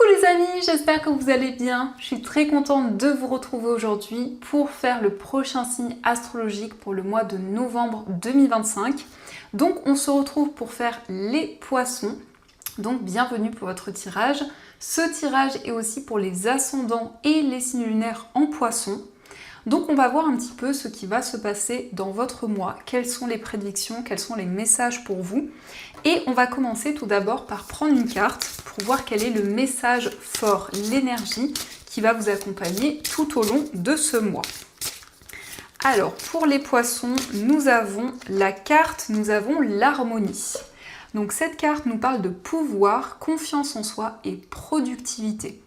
Les amis, j'espère que vous allez bien. Je suis très contente de vous retrouver aujourd'hui pour faire le prochain signe astrologique pour le mois de novembre 2025. Donc on se retrouve pour faire les poissons. Donc bienvenue pour votre tirage. Ce tirage est aussi pour les ascendants et les signes lunaires en poissons. Donc on va voir un petit peu ce qui va se passer dans votre mois, quelles sont les prédictions, quels sont les messages pour vous. Et on va commencer tout d'abord par prendre une carte pour voir quel est le message fort, l'énergie qui va vous accompagner tout au long de ce mois. Alors pour les poissons, nous avons la carte, nous avons l'harmonie. Donc cette carte nous parle de pouvoir, confiance en soi et productivité.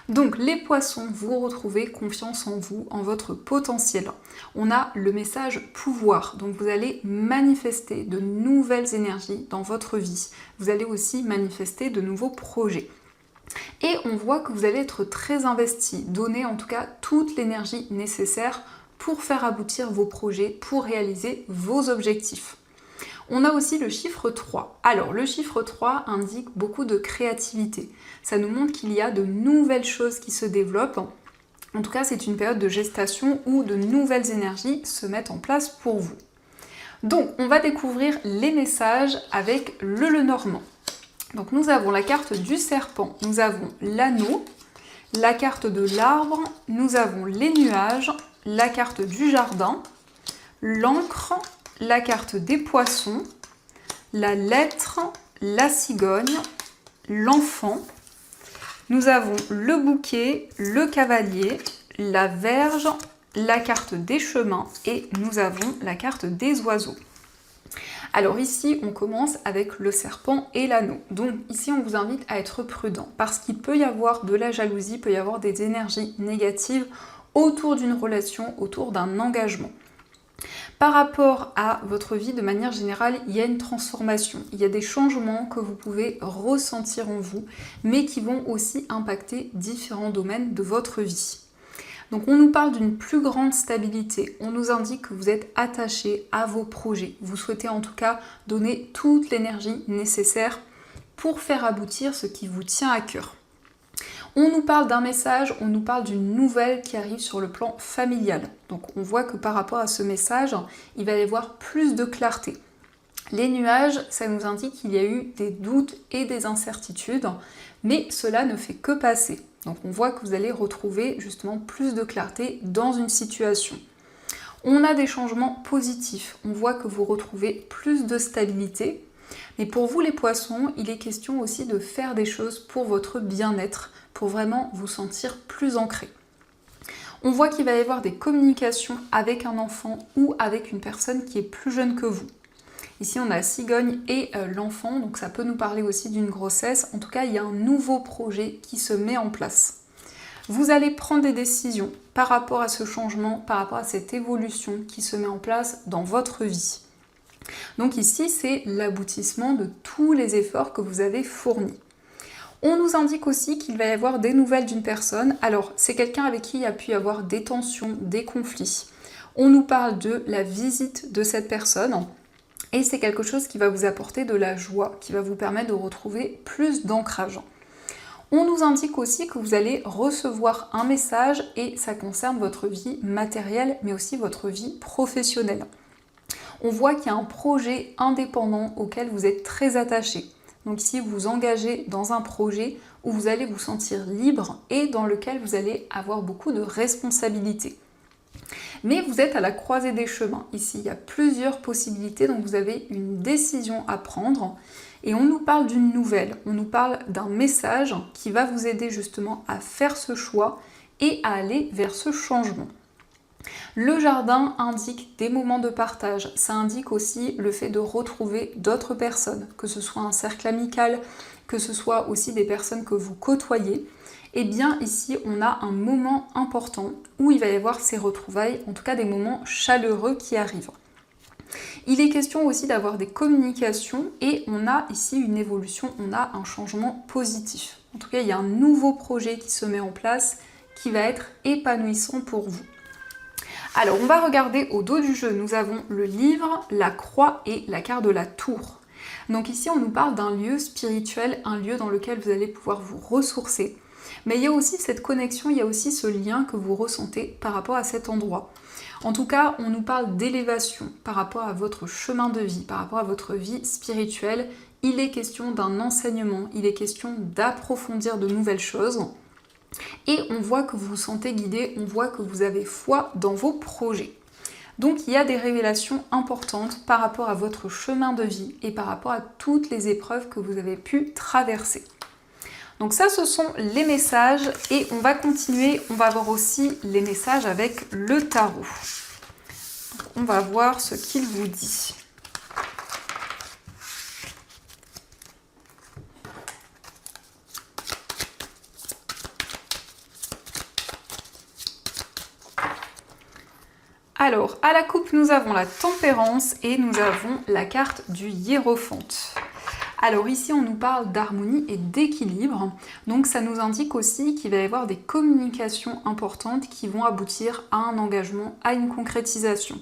Donc les poissons, vous retrouvez confiance en vous, en votre potentiel. On a le message pouvoir, donc vous allez manifester de nouvelles énergies dans votre vie. Vous allez aussi manifester de nouveaux projets. Et on voit que vous allez être très investi, donner en tout cas toute l'énergie nécessaire pour faire aboutir vos projets, pour réaliser vos objectifs. On a aussi le chiffre 3. Alors, le chiffre 3 indique beaucoup de créativité. Ça nous montre qu'il y a de nouvelles choses qui se développent. En tout cas, c'est une période de gestation où de nouvelles énergies se mettent en place pour vous. Donc, on va découvrir les messages avec le Lenormand. Donc, nous avons la carte du serpent, nous avons l'anneau, la carte de l'arbre, nous avons les nuages, la carte du jardin, l'encre, la carte des poissons, la lettre, la cigogne, l'enfant. Nous avons le bouquet, le cavalier, la verge, la carte des chemins et nous avons la carte des oiseaux. Alors ici, on commence avec le serpent et l'anneau. Donc ici, on vous invite à être prudent parce qu'il peut y avoir de la jalousie, il peut y avoir des énergies négatives autour d'une relation, autour d'un engagement. Par rapport à votre vie, de manière générale, il y a une transformation. Il y a des changements que vous pouvez ressentir en vous, mais qui vont aussi impacter différents domaines de votre vie. Donc on nous parle d'une plus grande stabilité. On nous indique que vous êtes attaché à vos projets. Vous souhaitez en tout cas donner toute l'énergie nécessaire pour faire aboutir ce qui vous tient à cœur. On nous parle d'un message, on nous parle d'une nouvelle qui arrive sur le plan familial. Donc on voit que par rapport à ce message, il va y avoir plus de clarté. Les nuages, ça nous indique qu'il y a eu des doutes et des incertitudes, mais cela ne fait que passer. Donc on voit que vous allez retrouver justement plus de clarté dans une situation. On a des changements positifs, on voit que vous retrouvez plus de stabilité. Mais pour vous les poissons, il est question aussi de faire des choses pour votre bien-être, pour vraiment vous sentir plus ancré. On voit qu'il va y avoir des communications avec un enfant ou avec une personne qui est plus jeune que vous. Ici on a la cigogne et l'enfant, donc ça peut nous parler aussi d'une grossesse. En tout cas, il y a un nouveau projet qui se met en place. Vous allez prendre des décisions par rapport à ce changement, par rapport à cette évolution qui se met en place dans votre vie. Donc ici, c'est l'aboutissement de tous les efforts que vous avez fournis. On nous indique aussi qu'il va y avoir des nouvelles d'une personne. Alors, c'est quelqu'un avec qui il y a pu y avoir des tensions, des conflits. On nous parle de la visite de cette personne. Et c'est quelque chose qui va vous apporter de la joie, qui va vous permettre de retrouver plus d'ancrage. On nous indique aussi que vous allez recevoir un message et ça concerne votre vie matérielle, mais aussi votre vie professionnelle. On voit qu'il y a un projet indépendant auquel vous êtes très attaché. Donc ici, vous vous engagez dans un projet où vous allez vous sentir libre et dans lequel vous allez avoir beaucoup de responsabilités. Mais vous êtes à la croisée des chemins. Ici, il y a plusieurs possibilités, donc vous avez une décision à prendre. Et on nous parle d'une nouvelle, on nous parle d'un message qui va vous aider justement à faire ce choix et à aller vers ce changement. Le jardin indique des moments de partage, ça indique aussi le fait de retrouver d'autres personnes, que ce soit un cercle amical, que ce soit aussi des personnes que vous côtoyez. Et bien ici on a un moment important où il va y avoir ces retrouvailles, en tout cas des moments chaleureux qui arrivent. Il est question aussi d'avoir des communications et on a ici une évolution, on a un changement positif. En tout cas il y a un nouveau projet qui se met en place qui va être épanouissant pour vous. Alors on va regarder au dos du jeu, nous avons le livre, la croix et la carte de la tour. Donc ici, on nous parle d'un lieu spirituel, un lieu dans lequel vous allez pouvoir vous ressourcer. Mais il y a aussi cette connexion, il y a aussi ce lien que vous ressentez par rapport à cet endroit. En tout cas, on nous parle d'élévation par rapport à votre chemin de vie, par rapport à votre vie spirituelle. Il est question d'un enseignement, il est question d'approfondir de nouvelles choses. Et on voit que vous vous sentez guidé, on voit que vous avez foi dans vos projets. Donc il y a des révélations importantes par rapport à votre chemin de vie et par rapport à toutes les épreuves que vous avez pu traverser. Donc ça, ce sont les messages et on va continuer, on va voir aussi les messages avec le tarot. Donc, on va voir ce qu'il vous dit. Alors, à la coupe, nous avons la tempérance et nous avons la carte du hiérophante. Alors ici, on nous parle d'harmonie et d'équilibre. Donc ça nous indique aussi qu'il va y avoir des communications importantes qui vont aboutir à un engagement, à une concrétisation.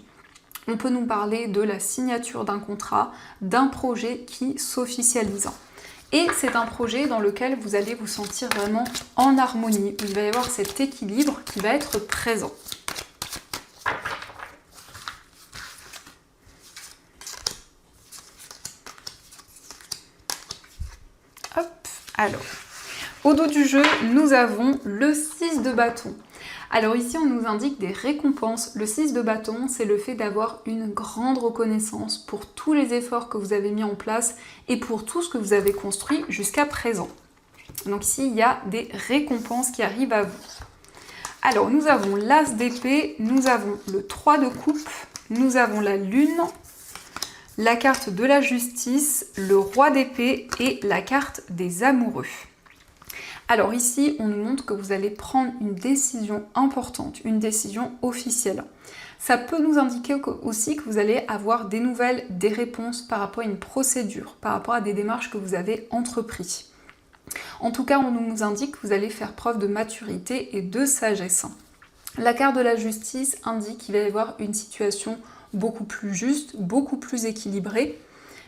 On peut nous parler de la signature d'un contrat, d'un projet qui s'officialise. Et c'est un projet dans lequel vous allez vous sentir vraiment en harmonie. Il va y avoir cet équilibre qui va être présent. Alors, au dos du jeu, nous avons le 6 de bâton. Alors ici, on nous indique des récompenses. Le 6 de bâton, c'est le fait d'avoir une grande reconnaissance pour tous les efforts que vous avez mis en place et pour tout ce que vous avez construit jusqu'à présent. Donc ici, il y a des récompenses qui arrivent à vous. Alors, nous avons l'As d'épée, nous avons le 3 de coupe, nous avons la lune, la carte de la justice, le roi d'épée et la carte des amoureux. Alors ici, on nous montre que vous allez prendre une décision importante, une décision officielle. Ça peut nous indiquer aussi que vous allez avoir des nouvelles, des réponses par rapport à une procédure, par rapport à des démarches que vous avez entreprises. En tout cas, on nous indique que vous allez faire preuve de maturité et de sagesse. La carte de la justice indique qu'il va y avoir une situation beaucoup plus juste, beaucoup plus équilibré,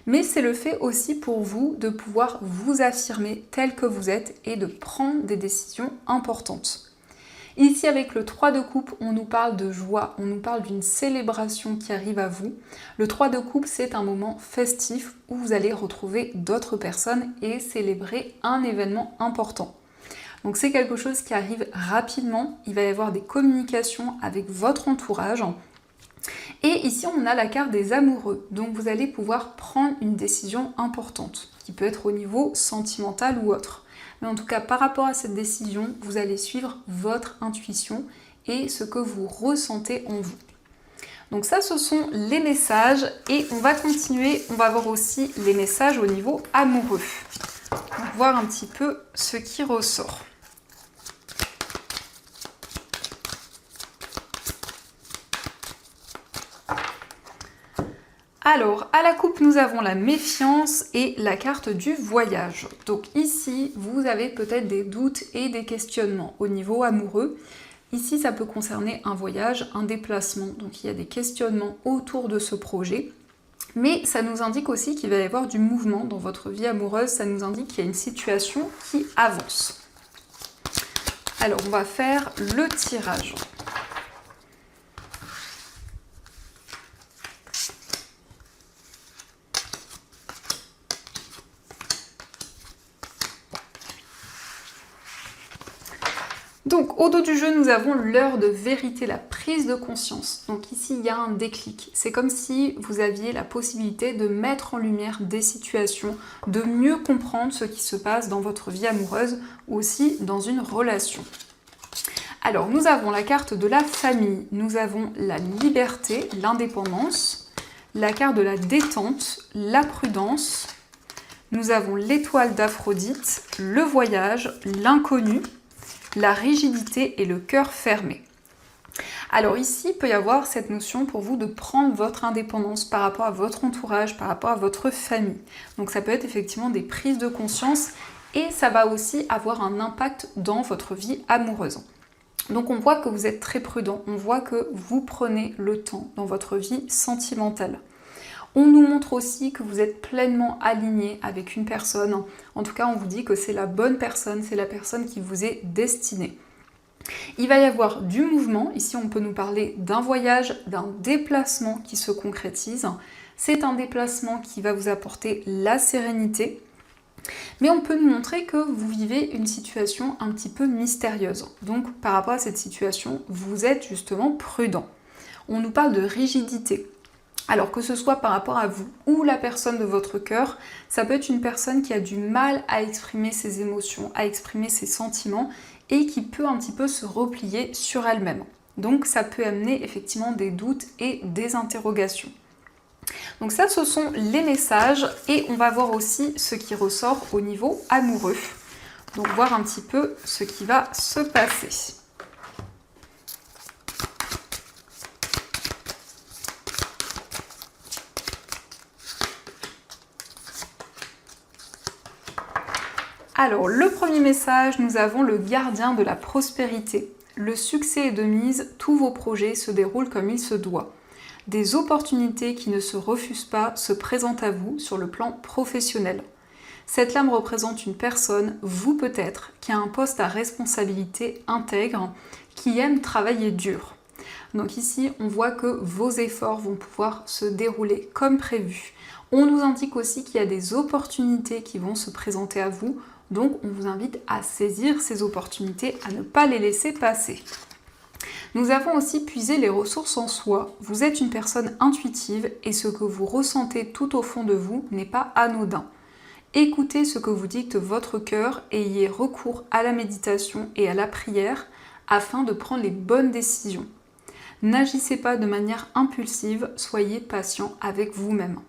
mais c'est le fait aussi pour vous de pouvoir vous affirmer tel que vous êtes et de prendre des décisions importantes. Ici, avec le 3 de coupe, on nous parle de joie, on nous parle d'une célébration qui arrive à vous. Le 3 de coupe, c'est un moment festif où vous allez retrouver d'autres personnes et célébrer un événement important. Donc c'est quelque chose qui arrive rapidement, il va y avoir des communications avec votre entourage. Et ici, on a la carte des amoureux. Donc, vous allez pouvoir prendre une décision importante, qui peut être au niveau sentimental ou autre. Mais en tout cas, par rapport à cette décision, vous allez suivre votre intuition et ce que vous ressentez en vous. Donc ça, ce sont les messages. Et on va continuer, on va voir aussi les messages au niveau amoureux. On va voir un petit peu ce qui ressort. Alors, à la coupe, nous avons la méfiance et la carte du voyage. Donc ici, vous avez peut-être des doutes et des questionnements au niveau amoureux. Ici, ça peut concerner un voyage, un déplacement. Donc il y a des questionnements autour de ce projet. Mais ça nous indique aussi qu'il va y avoir du mouvement dans votre vie amoureuse. Ça nous indique qu'il y a une situation qui avance. Alors, on va faire le tirage. Donc au dos du jeu, nous avons l'heure de vérité, la prise de conscience. Donc ici, il y a un déclic. C'est comme si vous aviez la possibilité de mettre en lumière des situations, de mieux comprendre ce qui se passe dans votre vie amoureuse ou aussi dans une relation. Alors, nous avons la carte de la famille, nous avons la liberté, l'indépendance, la carte de la détente, la prudence, nous avons l'étoile d'Aphrodite, le voyage, l'inconnu, la rigidité et le cœur fermé. Alors ici, il peut y avoir cette notion pour vous de prendre votre indépendance par rapport à votre entourage, par rapport à votre famille. Donc ça peut être effectivement des prises de conscience et ça va aussi avoir un impact dans votre vie amoureuse. Donc on voit que vous êtes très prudent, on voit que vous prenez le temps dans votre vie sentimentale. On nous montre aussi que vous êtes pleinement aligné avec une personne. En tout cas, on vous dit que c'est la bonne personne, c'est la personne qui vous est destinée. Il va y avoir du mouvement. Ici, on peut nous parler d'un voyage, d'un déplacement qui se concrétise. C'est un déplacement qui va vous apporter la sérénité. Mais on peut nous montrer que vous vivez une situation un petit peu mystérieuse. Donc, par rapport à cette situation, vous êtes justement prudent. On nous parle de rigidité. Alors que ce soit par rapport à vous ou la personne de votre cœur, ça peut être une personne qui a du mal à exprimer ses émotions, à exprimer ses sentiments et qui peut un petit peu se replier sur elle-même. Donc ça peut amener effectivement des doutes et des interrogations. Donc ça, ce sont les messages et on va voir aussi ce qui ressort au niveau amoureux. Donc voir un petit peu ce qui va se passer. Alors, le premier message, nous avons le gardien de la prospérité. Le succès est de mise, tous vos projets se déroulent comme il se doit. Des opportunités qui ne se refusent pas se présentent à vous sur le plan professionnel. Cette lame représente une personne, vous peut-être, qui a un poste à responsabilité intègre, qui aime travailler dur. Donc ici, on voit que vos efforts vont pouvoir se dérouler comme prévu. On nous indique aussi qu'il y a des opportunités qui vont se présenter à vous. Donc on vous invite à saisir ces opportunités, à ne pas les laisser passer. Nous avons aussi puisé les ressources en soi. Vous êtes une personne intuitive et ce que vous ressentez tout au fond de vous n'est pas anodin. Écoutez ce que vous dicte votre cœur et ayez recours à la méditation et à la prière afin de prendre les bonnes décisions. N'agissez pas de manière impulsive, soyez patient avec vous-même.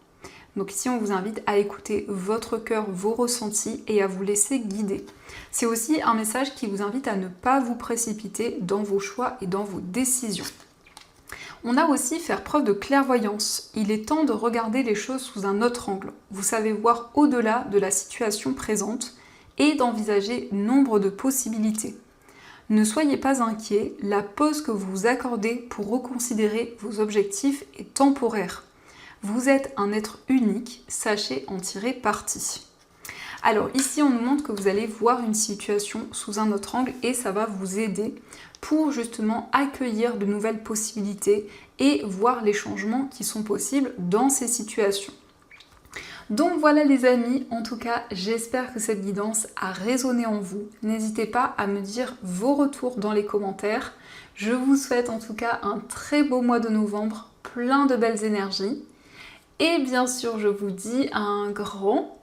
Donc ici, on vous invite à écouter votre cœur, vos ressentis et à vous laisser guider. C'est aussi un message qui vous invite à ne pas vous précipiter dans vos choix et dans vos décisions. On a aussi faire preuve de clairvoyance. Il est temps de regarder les choses sous un autre angle. Vous savez voir au-delà de la situation présente et d'envisager nombre de possibilités. Ne soyez pas inquiets, la pause que vous vous accordez pour reconsidérer vos objectifs est temporaire. Vous êtes un être unique, sachez en tirer parti. Alors ici, on nous montre que vous allez voir une situation sous un autre angle et ça va vous aider pour justement accueillir de nouvelles possibilités et voir les changements qui sont possibles dans ces situations. Donc voilà les amis, en tout cas, j'espère que cette guidance a résonné en vous. N'hésitez pas à me dire vos retours dans les commentaires. Je vous souhaite en tout cas un très beau mois de novembre, plein de belles énergies. Et bien sûr, je vous dis un grand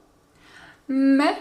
merci.